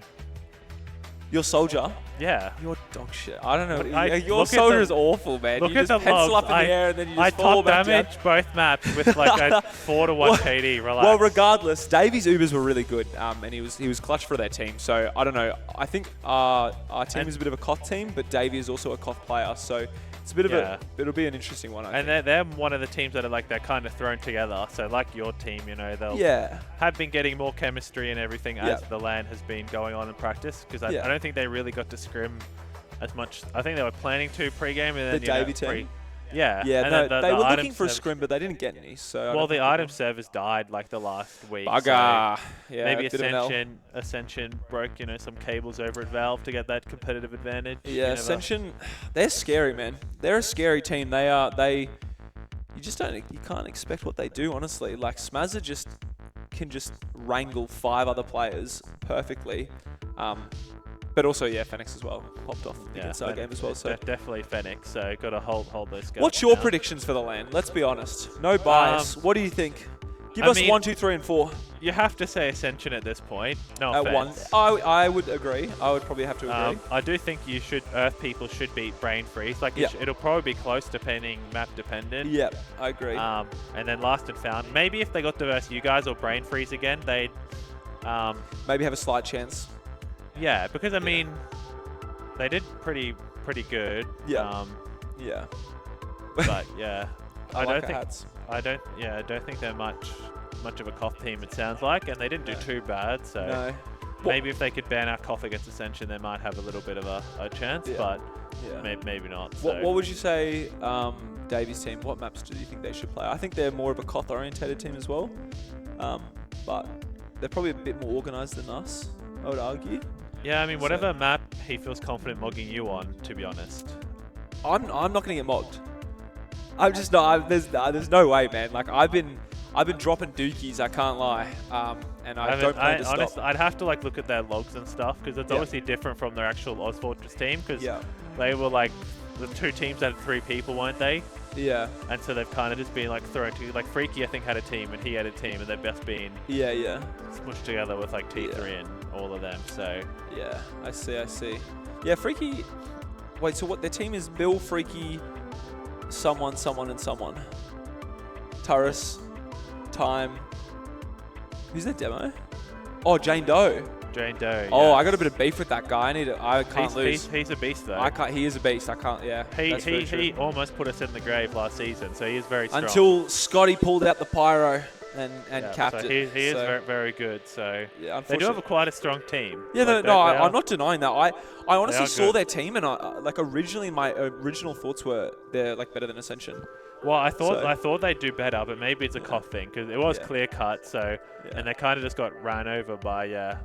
S1: Your soldier?
S2: Yeah.
S1: You're dog shit. I don't know. Your soldier is awful, man.
S2: Look
S1: you
S2: at
S1: just
S2: the
S1: pencil
S2: logs.
S1: up in the air and then you just
S2: I
S1: fall back
S2: top damage both maps with like a 4-1 KD. Relax.
S1: Well, regardless, Davies' Ubers were really good, and he was clutch for their team. So I don't know. I think our team is a bit of a Koth team, but Davey is also a Koth player. So it's a bit of it'll be an interesting one. I think.
S2: They're one of the teams that are like they're kind of thrown together. So like your team, you know, they'll have been getting more chemistry and everything as the LAN has been going on in practice. Because I don't think they really got to scrim as much. I think they were planning to pre-game and then
S1: the Davey team.
S2: Yeah.
S1: They were looking for a scrim, but they didn't get any. So
S2: the item servers died like the last week.
S1: Bugger.
S2: So maybe Ascension broke some cables over at Valve to get that competitive advantage.
S1: Yeah, Ascension, they're scary, man. They're a scary team. You can't expect what they do, honestly. Like Smazza can just wrangle 5 other players perfectly. But also, Fenix as well popped off against our game as well. So
S2: definitely Fenix. So got to hold those guys.
S1: What's your predictions for the LAN? Let's be honest. No bias. What do you think? Give us 1, 2, 3, and 4.
S2: You have to say Ascension at this point. No
S1: at
S2: offense.
S1: I would agree. I would probably have to agree.
S2: I do think Earth people should beat Brain Freeze. Like it'll probably be close, depending map dependent.
S1: Yeah, I agree.
S2: And then Last and Found. Maybe if they got to verse you guys or Brain Freeze again, they'd
S1: maybe have a slight chance.
S2: Yeah, because I mean, they did pretty good.
S1: Yeah.
S2: But yeah, I don't think they're much of a Koth team. It sounds like, and they didn't do too bad. So maybe if they could ban out Koth against Ascension, they might have a little bit of a chance. But maybe not. So.
S1: What would you say, Davey's team? What maps do you think they should play? I think they're more of a Koth orientated team as well, but they're probably a bit more organised than us, I would argue.
S2: Yeah, I mean, whatever map he feels confident mogging you on, to be honest.
S1: I'm not going to get mogged. I'm just not. There's no way, man. Like I've been dropping dookies. I can't lie. And I don't plan to stop.
S2: Honestly, I'd have to look at their logs and stuff because it's obviously different from their actual OzFortress team because they were like the 2 teams had 3 people, weren't they?
S1: Yeah.
S2: And so they've kind of just been thrown to Freaky. I think had a team and he had a team and they've just been smushed together with T3 and all of them. So
S1: I see. Yeah, Freaky. Wait, so what? Their team is Bill, Freaky, someone, and someone. Turris, Time. Who's their demo? Oh, Jane Doe.
S2: Jane Doe.
S1: Oh, I got a bit of beef with that guy. I can't lose.
S2: He's a beast though.
S1: He is a beast. I can't. Yeah.
S2: He almost put us in the grave last season, so he is very strong.
S1: Until Scotty pulled out the pyro and capped
S2: it. He is very, very good. So they do have quite a strong team.
S1: Yeah, I'm not denying that. I honestly saw their team, and originally my original thoughts were they're better than Ascension.
S2: Well, I thought they'd do better, but maybe it's a Koth thing because it was clear cut. So and they kind of just got ran over by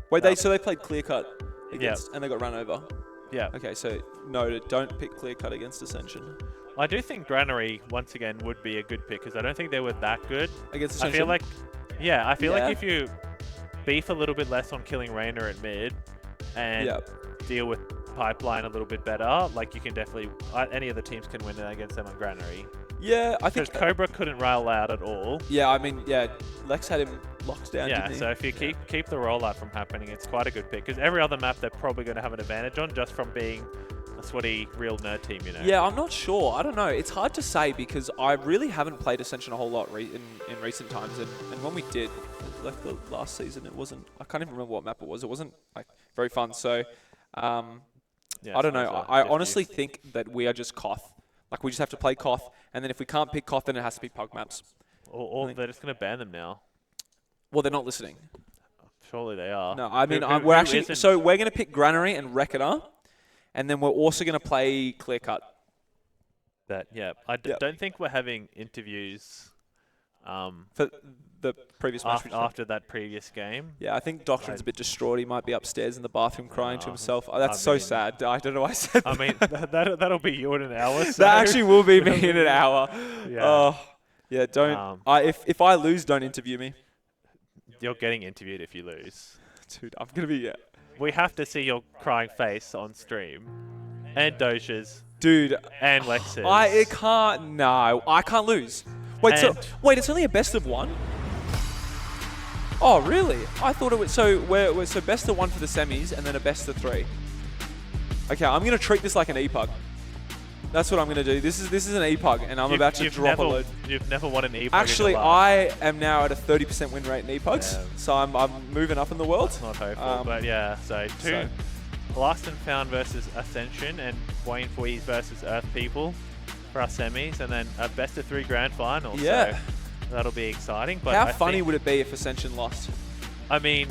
S1: Wait, they played clear cut against and they got run over.
S2: Yeah.
S1: Okay, so noted. Don't pick clear cut against Ascension.
S2: I do think Granary once again would be a good pick because I don't think they were that good
S1: against Ascension.
S2: I feel like if you beef a little bit less on killing Rainer at mid and deal with pipeline a little bit better, you can definitely any of the teams can win against them on Granary.
S1: Yeah, I think
S2: Cobra couldn't rail out at all.
S1: Yeah, I mean, Lex had him locked down.
S2: Yeah, so if you keep the rollout from happening, it's quite a good pick because every other map they're probably going to have an advantage on just from being a sweaty real nerd team,
S1: Yeah, I'm not sure. I don't know. It's hard to say because I really haven't played Ascension a whole lot in recent times, and when we did, the last season, it wasn't. I can't even remember what map it was. It wasn't very fun. So, I don't know. I honestly think that we are just Koth. We just have to play Koth, and then if we can't pick Koth, then it has to be Pug maps.
S2: Or they're just going to ban them now.
S1: Well, they're not listening.
S2: Surely they are.
S1: No, I mean, we're going to pick Granary and Reckoner, and then we're also going to play Clear Cut.
S2: I don't think we're having interviews
S1: For the previous match.
S2: After that previous game.
S1: Yeah, I think Doctrine's a bit distraught. He might be upstairs in the bathroom crying to himself. Oh, that's so sad. I don't know why I said that.
S2: I mean, that'll be you in an hour. So.
S1: That actually will be me in an hour.
S2: Yeah.
S1: Yeah, don't. If I lose, don't interview me.
S2: You're getting interviewed if you lose.
S1: Dude, I'm going to be...
S2: We have to see your crying face on stream. And Doja's.
S1: Dude.
S2: And Lex's.
S1: I can't lose. Wait, it's only a best of one? Oh, really? I thought it was... So, we're best of one for the semis and then a best of 3. Okay, I'm going to treat this like an E-Pug. That's what I'm going to do. This is an E-Pug, and I'm about to drop a load.
S2: You've never won an E-Pug.
S1: Actually, I am now at a 30% win rate in E-Pugs, so I'm moving up in the world.
S2: That's not hopeful, but yeah. So Lost and Found versus Ascension, and Wayne Fwees versus Earth People for our semis, and then a best of 3 grand final.
S1: Yeah.
S2: So that'll be exciting. But
S1: how funny would it be if Ascension lost?
S2: I mean,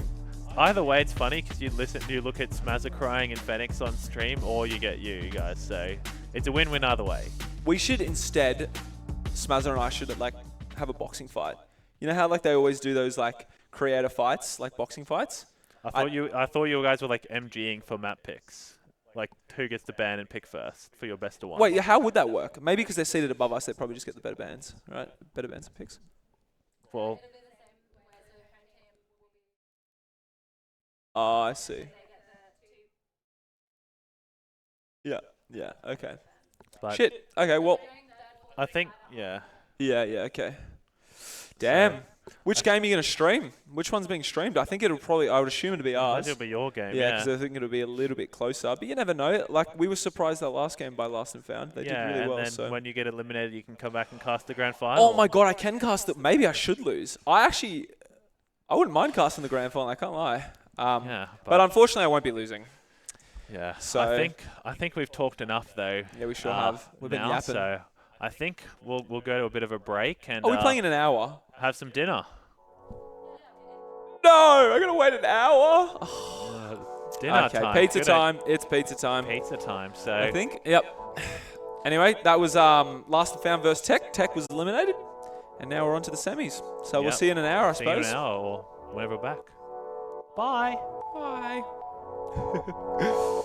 S2: either way, it's funny because you look at Smazza crying and Phoenix on stream, or you get you guys. So it's a win-win either way. We
S1: should instead, Smazza and I should like have a boxing fight. You know how like they always do those like creator fights, like boxing fights? I thought you guys were like MGing for map picks. Like who gets the ban and pick first for your best of one. Wait, how would that work? Maybe because they're seated above us, they'd probably just get the better bans, right? Better bans and picks. Well. Oh, I see. Yeah, okay. But shit, okay, well. I think, yeah. Yeah, okay. Damn. So, which game are you going to stream? Which one's being streamed? I think I would assume it'll be ours.
S2: It'll be your game,
S1: yeah. Because I think it'll be a little bit closer. But you never know. Like, we were surprised that last game by Lost and Found. They did really well. And then when you get eliminated, you can come back and cast the grand final. Oh my god, I can cast it. Maybe I should lose. I wouldn't mind casting the grand final, I can't lie. But unfortunately, I won't be losing. Yeah. So I think we've talked enough, though. Yeah, we sure have. We've been yapping. So I think we'll go to a bit of a break and. Are we playing in an hour? Have some dinner. No, I gotta wait an hour. Dinner time. Pizza time. It's pizza time. Pizza time. So I think. Yep. Anyway, that was Last and Found versus Tech. Tech was eliminated, and now we're on to the semis. So we'll see you in an hour, I suppose. See you in an hour or whenever we're back. Bye. Bye.